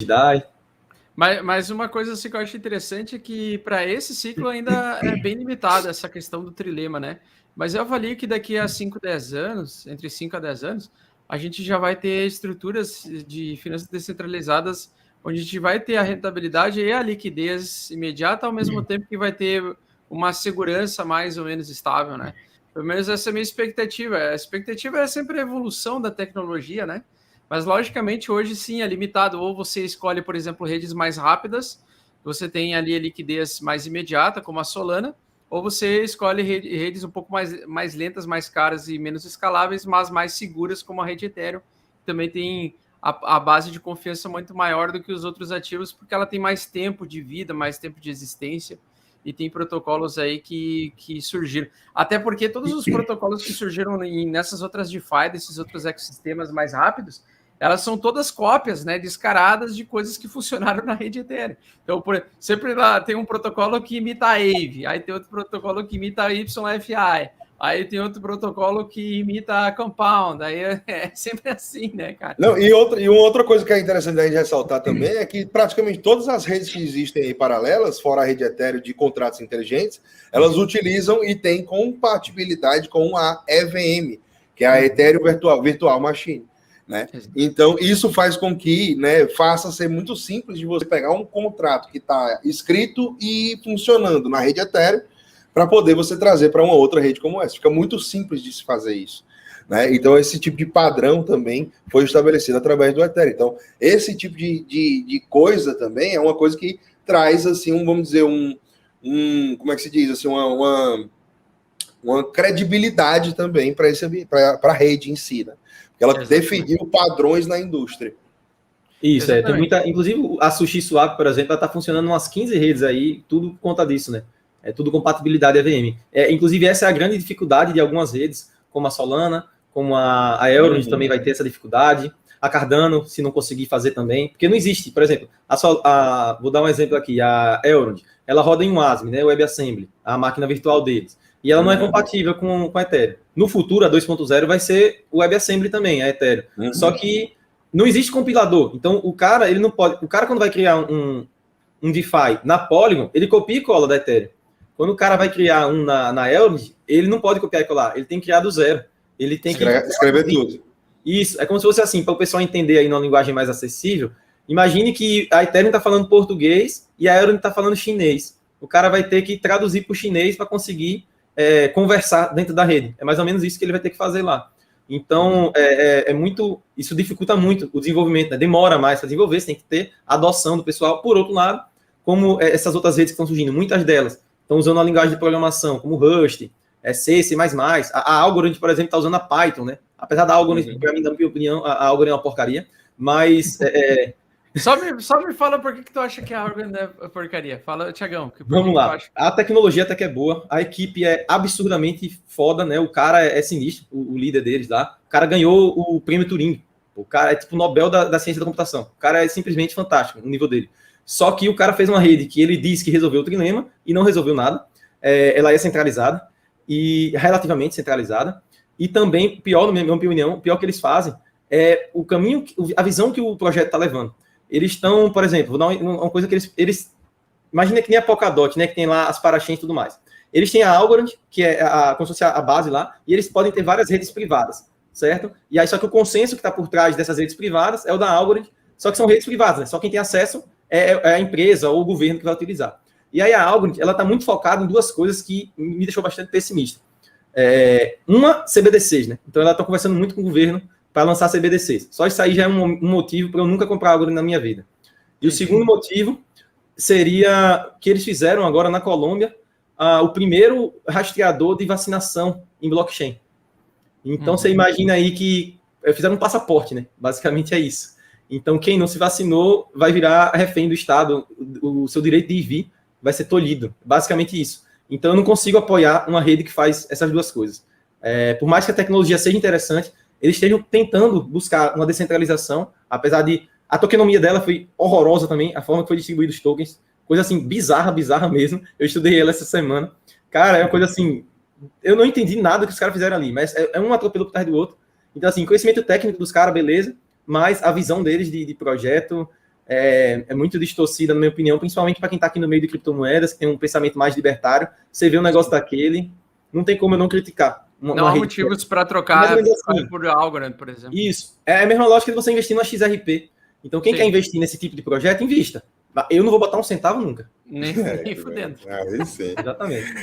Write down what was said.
DAI. Mas uma coisa assim, que eu acho interessante é que para esse ciclo ainda é bem limitada essa questão do trilema, né? Mas eu avalio que daqui a 5, 10 anos, entre 5 a 10 anos, a gente já vai ter estruturas de finanças descentralizadas onde a gente vai ter a rentabilidade e a liquidez imediata, ao mesmo tempo que vai ter uma segurança mais ou menos estável, né? Pelo menos essa é a minha expectativa. A expectativa é sempre a evolução da tecnologia, né? Mas, logicamente, hoje sim é limitado. Ou você escolhe, por exemplo, redes mais rápidas, você tem ali a liquidez mais imediata, como a Solana, ou você escolhe redes um pouco mais lentas, mais caras e menos escaláveis, mas mais seguras, como a rede Ethereum. Também tem a base de confiança muito maior do que os outros ativos, porque ela tem mais tempo de vida, mais tempo de existência, e tem protocolos aí que surgiram. Até porque todos os protocolos que surgiram nessas outras DeFi, desses outros ecossistemas mais rápidos, elas são todas cópias, né, descaradas de coisas que funcionaram na rede Ethereum. Então, sempre lá tem um protocolo que imita a Aave, aí tem outro protocolo que imita a YFI, aí tem outro protocolo que imita a Compound, aí é sempre assim, né, cara? Não, e uma outra coisa que é interessante a gente ressaltar também é que praticamente todas as redes que existem aí paralelas, fora a rede Ethereum de contratos inteligentes, elas utilizam e têm compatibilidade com a EVM, que é a Ethereum Virtual Machine. Né? Então, isso faz com que, né, faça ser muito simples de você pegar um contrato que está escrito e funcionando na rede Ethereum para poder você trazer para uma outra rede como essa. Fica muito simples de se fazer isso. Né? Então, esse tipo de padrão também foi estabelecido através do Ethereum. Então, esse tipo de coisa também é uma coisa que traz, assim, vamos dizer, como é que se diz? Assim, uma credibilidade também para a rede em si, né? Ela definiu padrões na indústria. Isso, tem muita. Inclusive, a SushiSwap, por exemplo, ela está funcionando em umas 15 redes aí, tudo por conta disso, né? É tudo compatibilidade EVM. Inclusive, essa é a grande dificuldade de algumas redes, como a Solana, como a Elrond também vai ter essa dificuldade. A Cardano, se não conseguir fazer também. Porque não existe, por exemplo, vou dar um exemplo aqui, a Elrond, ela roda em WASM, né? WebAssembly, a máquina virtual deles. E ela não é compatível com a Ethereum. No futuro, a 2.0 vai ser o WebAssembly também, a Ethereum. Só que não existe compilador. Então, o cara, ele não pode... O cara, quando vai criar um DeFi na Polygon, ele copia e cola da Ethereum. Quando o cara vai criar um na Elrond, ele não pode copiar e colar. Ele tem que criar do zero. Ele tem que... Escrever tudo. Isso. É como se fosse assim, para o pessoal entender aí numa linguagem mais acessível. Imagine que a Ethereum está falando português e a Elrond está falando chinês. O cara vai ter que traduzir para o chinês para conseguir conversar dentro da rede. É mais ou menos isso que ele vai ter que fazer lá. Então, muito... Isso dificulta muito o desenvolvimento, né? Demora mais para desenvolver, você tem que ter adoção do pessoal. Por outro lado, como essas outras redes que estão surgindo, muitas delas estão usando a linguagem de programação, como Rust, C, C++. A Algorand, por exemplo, está usando a Python, né? Apesar da Algorand, para mim, na minha opinião, a Algorand é uma porcaria, mas... Só me fala por que tu acha que a Algorand é porcaria. Fala, Thiagão. Vamos lá. A tecnologia até que é boa, a equipe é absurdamente foda, né? O cara é sinistro, o líder deles lá. O cara ganhou o prêmio Turing. O cara é tipo o Nobel da ciência da computação. O cara é simplesmente fantástico, no nível dele. Só que o cara fez uma rede que ele disse que resolveu o trilema e não resolveu nada. Ela é centralizada, e relativamente centralizada. E também, pior, na minha opinião, o pior que eles fazem é o caminho, a visão que o projeto está levando. Eles estão, por exemplo, vou dar uma coisa que eles imagina que nem a Polkadot, né, que tem lá as parachains e tudo mais. Eles têm a Algorand, que é como se fosse a base lá, e eles podem ter várias redes privadas, certo? E aí, só que o consenso que está por trás dessas redes privadas é o da Algorand, só que são redes privadas, né? Só quem tem acesso é a empresa ou o governo que vai utilizar. E aí a Algorand, ela está muito focada em duas coisas que me deixou bastante pessimista. Uma, CBDCs, né? Então ela está conversando muito com o governo para lançar CBDCs. Só isso aí já é um motivo para eu nunca comprar Algorand na minha vida. E o segundo motivo seria que eles fizeram agora na Colômbia o primeiro rastreador de vacinação em blockchain. Então você imagina aí que fizeram um passaporte, né? Basicamente é isso. Então quem não se vacinou vai virar refém do Estado, o seu direito de ir e vir vai ser tolhido. Basicamente isso. Então eu não consigo apoiar uma rede que faz essas duas coisas. Por mais que a tecnologia seja interessante, eles estejam tentando buscar uma descentralização, apesar de a tokenomia dela foi horrorosa também, a forma que foi distribuído os tokens, coisa assim, bizarra mesmo. Eu estudei ela essa semana. Cara, é uma coisa assim, eu não entendi nada que os caras fizeram ali, mas é um atropelo por trás do outro. Então, assim, conhecimento técnico dos caras, beleza, mas a visão deles de projeto é muito distorcida, na minha opinião, principalmente para quem está aqui no meio de criptomoedas, que tem um pensamento mais libertário. Você vê um negócio daquele, não tem como eu não criticar. Não há motivos para trocar assim, por Algorand, por exemplo. Isso. É a mesma lógica de você investir no XRP. Então, quem quer investir nesse tipo de projeto, invista. Eu não vou botar um centavo nunca. Nem fudendo. Aí sim. Exatamente.